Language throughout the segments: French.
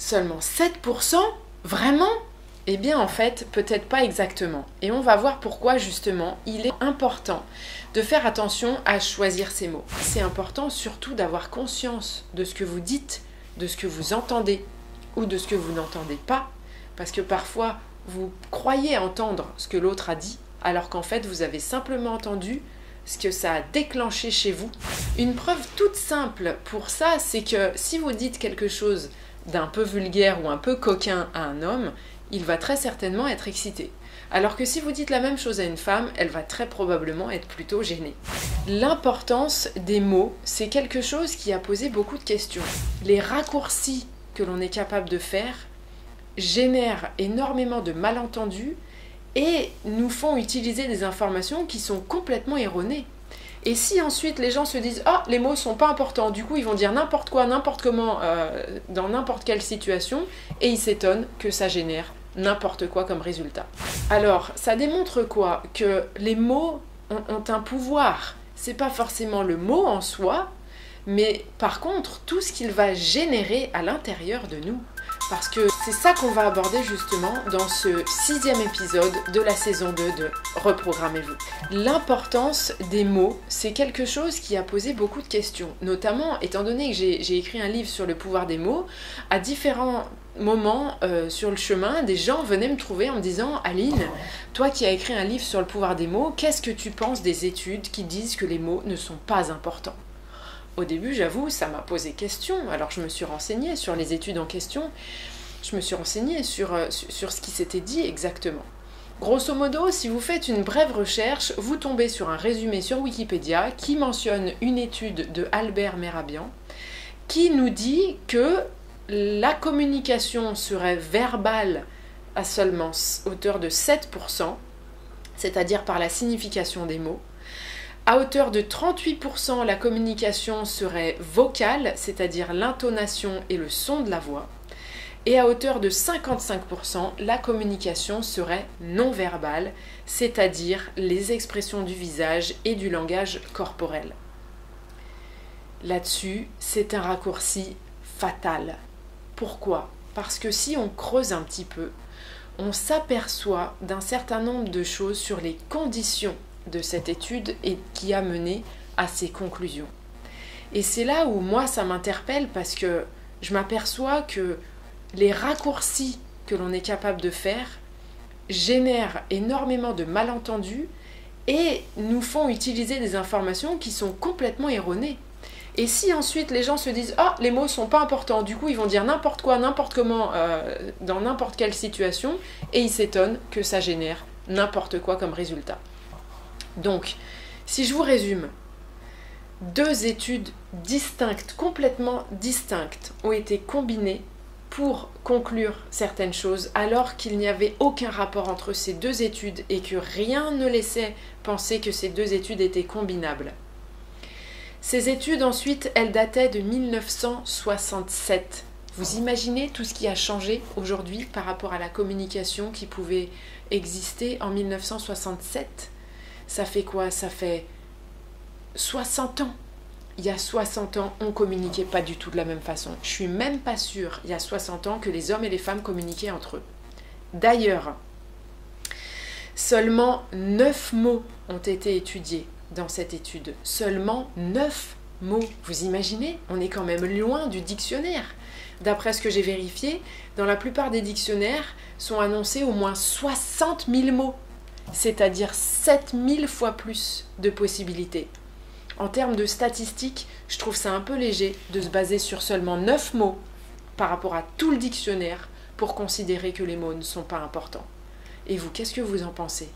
Seulement 7%? Vraiment? Eh bien en fait, peut-être pas exactement. Et on va voir pourquoi justement il est important de faire attention à choisir ses mots. C'est important surtout d'avoir conscience de ce que vous dites, de ce que vous entendez ou de ce que vous n'entendez pas. Parce que parfois, vous croyez entendre ce que l'autre a dit, alors qu'en fait, vous avez simplement entendu ce que ça a déclenché chez vous. Une preuve toute simple pour ça, c'est que si vous dites quelque chose d'un peu vulgaire ou un peu coquin à un homme, il va très certainement être excité. Alors que si vous dites la même chose à une femme, elle va très probablement être plutôt gênée. L'importance des mots, c'est quelque chose qui a posé beaucoup de questions. Les raccourcis que l'on est capable de faire génèrent énormément de malentendus et nous font utiliser des informations qui sont complètement erronées. Et si ensuite les gens se disent « Ah, les mots sont pas importants », du coup ils vont dire n'importe quoi, n'importe comment, dans n'importe quelle situation, et ils s'étonnent que ça génère n'importe quoi comme résultat. Alors, ça démontre quoi? Que les mots ont un pouvoir. C'est pas forcément le mot en soi, mais par contre, tout ce qu'il va générer à l'intérieur de nous. Parce que c'est ça qu'on va aborder justement dans ce 6e épisode de la saison 2 de Reprogrammez-vous. L'importance des mots, c'est quelque chose qui a posé beaucoup de questions. Notamment, étant donné que j'ai écrit un livre sur le pouvoir des mots, à différents moments sur le chemin, des gens venaient me trouver en me disant « Aline, toi qui as écrit un livre sur le pouvoir des mots, qu'est-ce que tu penses des études qui disent que les mots ne sont pas importants ?» Au début, j'avoue, ça m'a posé question. Alors je me suis renseignée sur les études en question. Je me suis renseignée sur ce qui s'était dit exactement. Grosso modo, si vous faites une brève recherche, vous tombez sur un résumé sur Wikipédia qui mentionne une étude de Albert Mehrabian qui nous dit que la communication serait verbale à seulement hauteur de 7%, c'est-à-dire par la signification des mots. À hauteur de 38%, la communication serait vocale, c'est-à-dire l'intonation et le son de la voix. Et à hauteur de 55%, la communication serait non-verbale, c'est-à-dire les expressions du visage et du langage corporel. Là-dessus, c'est un raccourci fatal. Pourquoi? Parce que si on creuse un petit peu, on s'aperçoit d'un certain nombre de choses sur les conditions de cette étude et qui a mené à ces conclusions. Et c'est là où moi ça m'interpelle parce que je m'aperçois que les raccourcis que l'on est capable de faire génèrent énormément de malentendus et nous font utiliser des informations qui sont complètement erronées. Et si ensuite les gens se disent « Ah, les mots sont pas importants », du coup ils vont dire n'importe quoi, n'importe comment, dans n'importe quelle situation, et ils s'étonnent que ça génère n'importe quoi comme résultat. Donc, si je vous résume, 2 études distinctes, complètement distinctes, ont été combinées pour conclure certaines choses, alors qu'il n'y avait aucun rapport entre ces 2 études et que rien ne laissait penser que ces 2 études étaient combinables. Ces études, ensuite, elles dataient de 1967. Vous imaginez tout ce qui a changé aujourd'hui par rapport à la communication qui pouvait exister en 1967 ? Ça fait quoi? Ça fait 60 ans. Il y a 60 ans, on ne communiquait pas du tout de la même façon. Je suis même pas sûre, il y a 60 ans, que les hommes et les femmes communiquaient entre eux. D'ailleurs, seulement 9 mots ont été étudiés dans cette étude. Seulement 9 mots. Vous imaginez? On est quand même loin du dictionnaire. D'après ce que j'ai vérifié, dans la plupart des dictionnaires sont annoncés au moins 60 000 mots. C'est-à-dire 7000 fois plus de possibilités. En termes de statistiques, je trouve ça un peu léger de se baser sur seulement 9 mots par rapport à tout le dictionnaire pour considérer que les mots ne sont pas importants. Et vous, qu'est-ce que vous en pensez?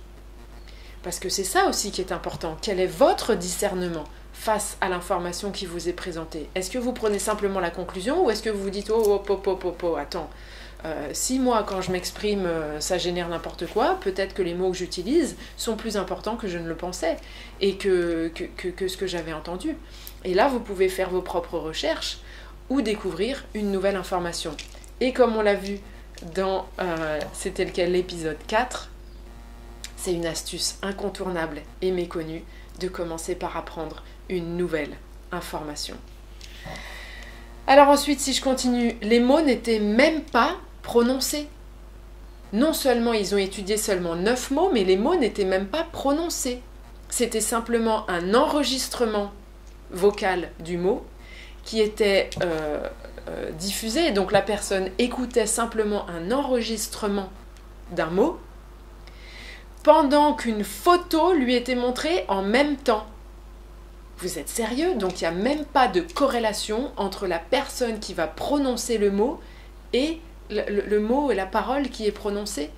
Parce que c'est ça aussi qui est important. Quel est votre discernement face à l'information qui vous est présentée? Est-ce que vous prenez simplement la conclusion ou est-ce que vous vous dites « Oh, attends ». Si moi, quand je m'exprime, ça génère n'importe quoi, peut-être que les mots que j'utilise sont plus importants que je ne le pensais et que ce que j'avais entendu. Et là, vous pouvez faire vos propres recherches ou découvrir une nouvelle information. Et comme on l'a vu dans, c'était lequel, l'épisode 4, c'est une astuce incontournable et méconnue de commencer par apprendre une nouvelle information. Alors ensuite, si je continue, les mots n'étaient même pas prononcés. Non seulement ils ont étudié seulement 9 mots, mais les mots n'étaient même pas prononcés. C'était simplement un enregistrement vocal du mot qui était diffusé. Donc la personne écoutait simplement un enregistrement d'un mot pendant qu'une photo lui était montrée en même temps. Vous êtes sérieux? Donc il n'y a même pas de corrélation entre la personne qui va prononcer le mot et le mot et la parole qui est prononcée.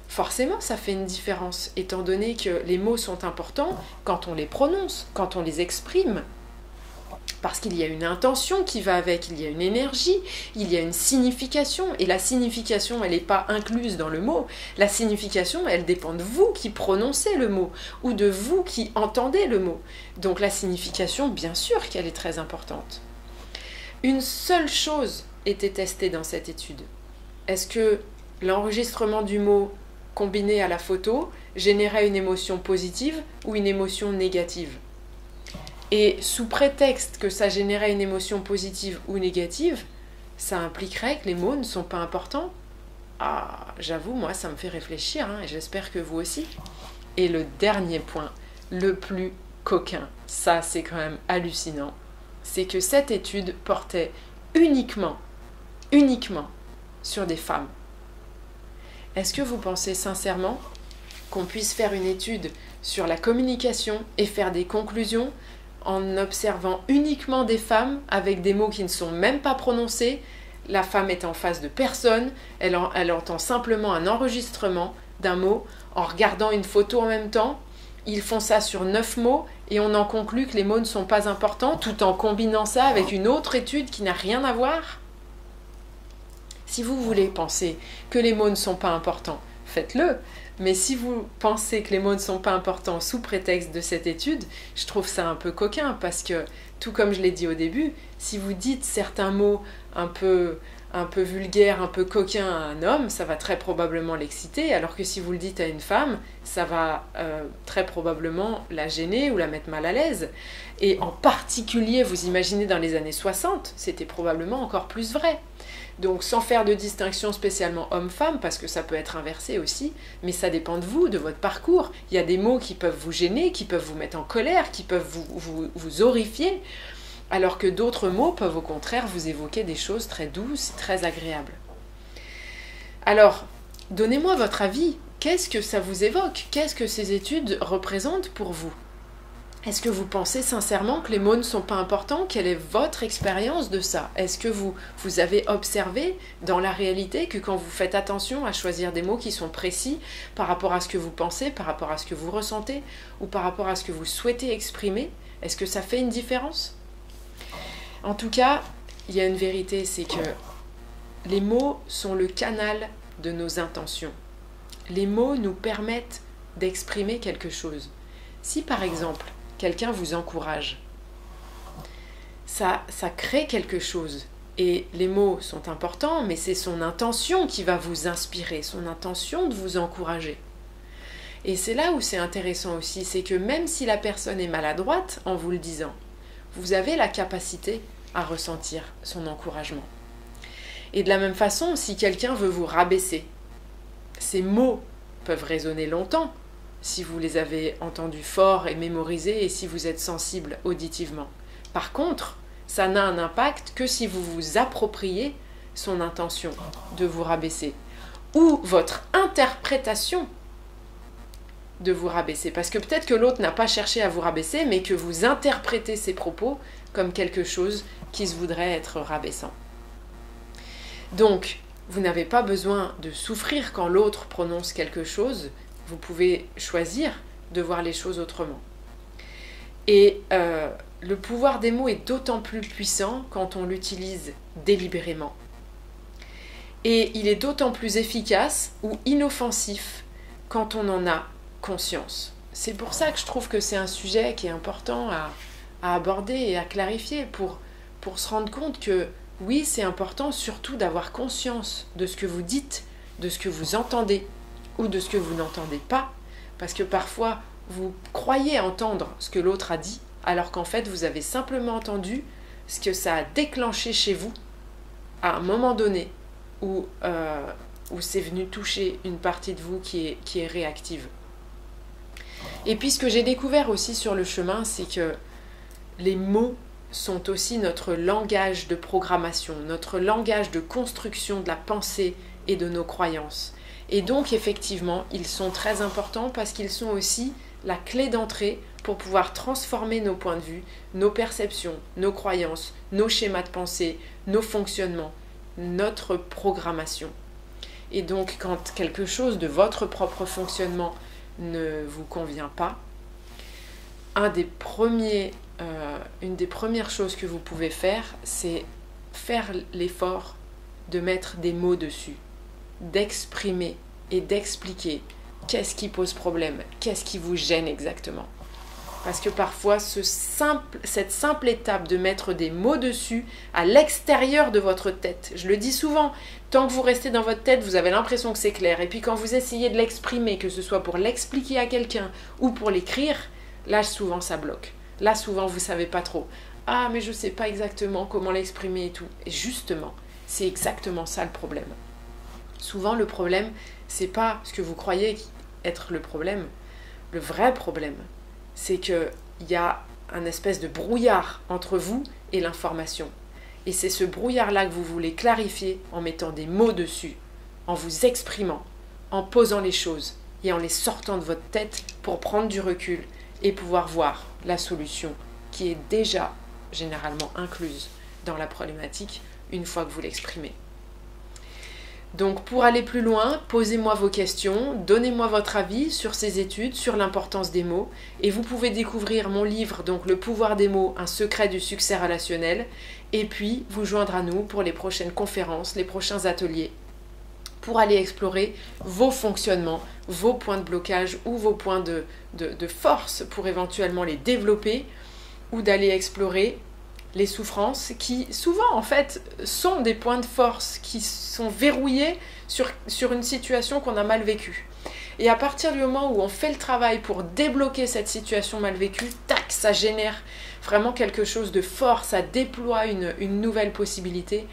Forcément, ça fait une différence, étant donné que les mots sont importants quand on les prononce, quand on les exprime. Parce qu'il y a une intention qui va avec, il y a une énergie, il y a une signification. Et la signification, elle n'est pas incluse dans le mot. La signification, elle dépend de vous qui prononcez le mot ou de vous qui entendez le mot. Donc la signification, bien sûr qu'elle est très importante. Une seule chose était testée dans cette étude. Est-ce que l'enregistrement du mot combiné à la photo générait une émotion positive ou une émotion négative? Et sous prétexte que ça générait une émotion positive ou négative, ça impliquerait que les mots ne sont pas importants? Ah, j'avoue, moi, ça me fait réfléchir, hein, et j'espère que vous aussi. Et le dernier point, le plus coquin, ça c'est quand même hallucinant, c'est que cette étude portait uniquement sur des femmes. Est-ce que vous pensez sincèrement qu'on puisse faire une étude sur la communication et faire des conclusions en observant uniquement des femmes avec des mots qui ne sont même pas prononcés? La femme est en face de personne, elle entend simplement un enregistrement d'un mot en regardant une photo en même temps. Ils font ça sur 9 mots et on en conclut que les mots ne sont pas importants tout en combinant ça avec une autre étude qui n'a rien à voir. Si vous voulez penser que les mots ne sont pas importants, faites-le. Mais si vous pensez que les mots ne sont pas importants sous prétexte de cette étude, je trouve ça un peu coquin parce que, tout comme je l'ai dit au début, si vous dites certains mots un peu vulgaires, un peu coquins à un homme, ça va très probablement l'exciter, alors que si vous le dites à une femme, ça va très probablement la gêner ou la mettre mal à l'aise. Et en particulier, vous imaginez dans les années 60, c'était probablement encore plus vrai. Donc sans faire de distinction spécialement homme-femme, parce que ça peut être inversé aussi, mais ça dépend de vous, de votre parcours. Il y a des mots qui peuvent vous gêner, qui peuvent vous mettre en colère, qui peuvent vous horrifier, alors que d'autres mots peuvent au contraire vous évoquer des choses très douces, très agréables. Alors, donnez-moi votre avis. Qu'est-ce que ça vous évoque? Qu'est-ce que ces études représentent pour vous? Est-ce que vous pensez sincèrement que les mots ne sont pas importants? Quelle est votre expérience de ça? Est-ce que vous avez observé dans la réalité que quand vous faites attention à choisir des mots qui sont précis par rapport à ce que vous pensez, par rapport à ce que vous ressentez ou par rapport à ce que vous souhaitez exprimer, est-ce que ça fait une différence? En tout cas, il y a une vérité, c'est que les mots sont le canal de nos intentions. Les mots nous permettent d'exprimer quelque chose. Si par exemple, quelqu'un vous encourage, ça crée quelque chose. Et les mots sont importants, mais c'est son intention qui va vous inspirer, son intention de vous encourager. Et c'est là où c'est intéressant aussi, c'est que même si la personne est maladroite en vous le disant, vous avez la capacité à ressentir son encouragement. Et de la même façon, si quelqu'un veut vous rabaisser, ces mots peuvent résonner longtemps, si vous les avez entendus fort et mémorisés et si vous êtes sensible auditivement. Par contre, ça n'a un impact que si vous vous appropriez son intention de vous rabaisser ou votre interprétation de vous rabaisser. Parce que peut-être que l'autre n'a pas cherché à vous rabaisser, mais que vous interprétez ses propos comme quelque chose qui se voudrait être rabaissant. Donc, vous n'avez pas besoin de souffrir quand l'autre prononce quelque chose. Vous pouvez choisir de voir les choses autrement. Et le pouvoir des mots est d'autant plus puissant quand on l'utilise délibérément. Et il est d'autant plus efficace ou inoffensif quand on en a conscience. C'est pour ça que je trouve que c'est un sujet qui est important à aborder et à clarifier pour se rendre compte que oui, c'est important surtout d'avoir conscience de ce que vous dites, de ce que vous entendez ou de ce que vous n'entendez pas, parce que parfois vous croyez entendre ce que l'autre a dit, alors qu'en fait vous avez simplement entendu ce que ça a déclenché chez vous à un moment donné où c'est venu toucher une partie de vous qui est réactive. Et puis ce que j'ai découvert aussi sur le chemin, c'est que les mots sont aussi notre langage de programmation, notre langage de construction de la pensée et de nos croyances. Et donc effectivement, ils sont très importants parce qu'ils sont aussi la clé d'entrée pour pouvoir transformer nos points de vue, nos perceptions, nos croyances, nos schémas de pensée, nos fonctionnements, notre programmation. Et donc quand quelque chose de votre propre fonctionnement ne vous convient pas, une des premières choses que vous pouvez faire, c'est faire l'effort de mettre des mots dessus, d'exprimer et d'expliquer qu'est-ce qui pose problème, qu'est-ce qui vous gêne exactement. Parce que parfois, cette simple étape de mettre des mots dessus à l'extérieur de votre tête, je le dis souvent, tant que vous restez dans votre tête, vous avez l'impression que c'est clair. Et puis quand vous essayez de l'exprimer, que ce soit pour l'expliquer à quelqu'un ou pour l'écrire, là souvent ça bloque. Là souvent vous ne savez pas trop. Ah mais je ne sais pas exactement comment l'exprimer et tout. Et justement, c'est exactement ça le problème. Souvent le problème, c'est pas ce que vous croyez être le problème. Le vrai problème, c'est qu'il y a un espèce de brouillard entre vous et l'information. Et c'est ce brouillard-là que vous voulez clarifier en mettant des mots dessus, en vous exprimant, en posant les choses et en les sortant de votre tête pour prendre du recul et pouvoir voir la solution qui est déjà généralement incluse dans la problématique une fois que vous l'exprimez. Donc pour aller plus loin, posez-moi vos questions, donnez-moi votre avis sur ces études, sur l'importance des mots, et vous pouvez découvrir mon livre, donc Le pouvoir des mots, un secret du succès relationnel, et puis vous joindre à nous pour les prochaines conférences, les prochains ateliers, pour aller explorer vos fonctionnements, vos points de blocage ou vos points de force pour éventuellement les développer, ou d'aller explorer les souffrances qui souvent en fait sont des points de force qui sont verrouillés sur une situation qu'on a mal vécue. Et à partir du moment où on fait le travail pour débloquer cette situation mal vécue, tac, ça génère vraiment quelque chose de fort, ça déploie une nouvelle possibilité.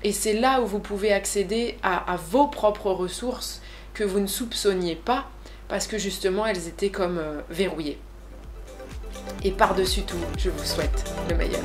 Et c'est là où vous pouvez accéder à vos propres ressources que vous ne soupçonniez pas parce que justement elles étaient comme verrouillées. Et par-dessus tout, je vous souhaite le meilleur.